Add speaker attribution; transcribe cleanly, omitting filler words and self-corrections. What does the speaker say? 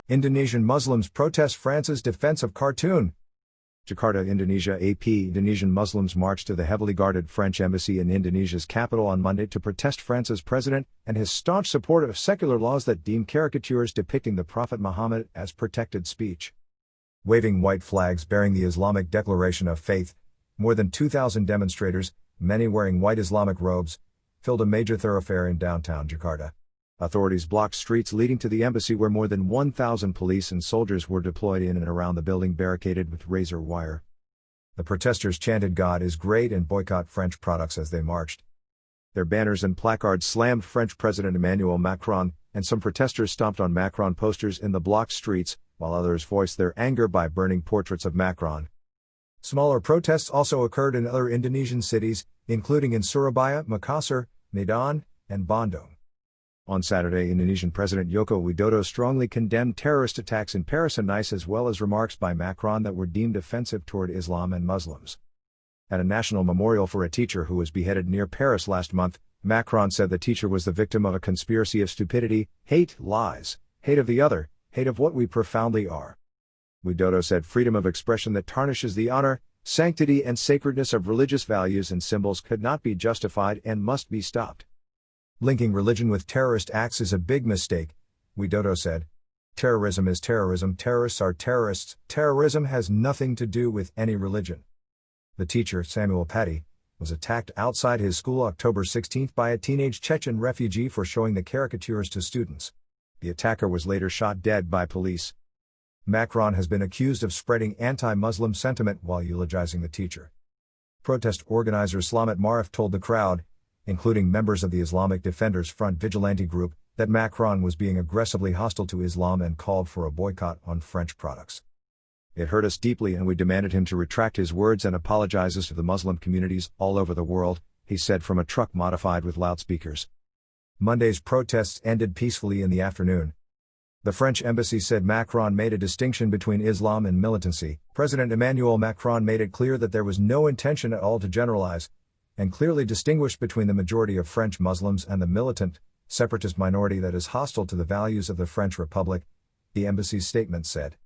Speaker 1: Indonesian Muslims protest France's defense of cartoon. Jakarta, Indonesia. Indonesian Muslims marched to the heavily guarded French embassy in Indonesia's capital on Monday to protest France's president and his staunch support of secular laws that deem caricatures depicting the Prophet Muhammad as protected speech. Waving white flags bearing the Islamic declaration of faith, more than 2,000 demonstrators, many wearing white Islamic robes, filled a major thoroughfare in downtown Jakarta. Authorities blocked streets leading to the embassy where more than 1,000 police and soldiers were deployed in and around the building barricaded with razor wire. The protesters chanted "God is great" and "Boycott French products" as they marched. Their banners and placards slammed French President Emmanuel Macron, and some protesters stomped on Macron posters in the blocked streets, while others voiced their anger by burning portraits of Macron. Smaller protests also occurred in other Indonesian cities, including in Surabaya, Makassar, Medan, and Bandung. On Saturday, Indonesian President Joko Widodo strongly condemned terrorist attacks in Paris and Nice, as well as remarks by Macron that were deemed offensive toward Islam and Muslims. At a national memorial for a teacher who was beheaded near Paris last month, Macron said the teacher was the victim of a conspiracy of stupidity, hate, lies, hate of the other, hate of what we profoundly are. Widodo said freedom of expression that tarnishes the honor, sanctity and sacredness of religious values and symbols could not be justified and must be stopped. Linking religion with terrorist acts is a big mistake, Widodo said. Terrorism is terrorism, terrorists are terrorists, terrorism has nothing to do with any religion. The teacher, Samuel Paty, was attacked outside his school October 16 by a teenage Chechen refugee for showing the caricatures to students. The attacker was later shot dead by police. Macron has been accused of spreading anti-Muslim sentiment while eulogizing the teacher. Protest organizer Slamet Marif told the crowd, including members of the Islamic Defenders Front vigilante group, that Macron was being aggressively hostile to Islam and called for a boycott on French products. "It hurt us deeply and we demanded him to retract his words and apologizes to the Muslim communities all over the world," he said from a truck modified with loudspeakers. Monday's protests ended peacefully in the afternoon. The French embassy said Macron made a distinction between Islam and militancy. President Emmanuel Macron made it clear that there was no intention at all to generalize, and clearly distinguished between the majority of French Muslims and the militant, separatist minority that is hostile to the values of the French Republic, the embassy's statement said.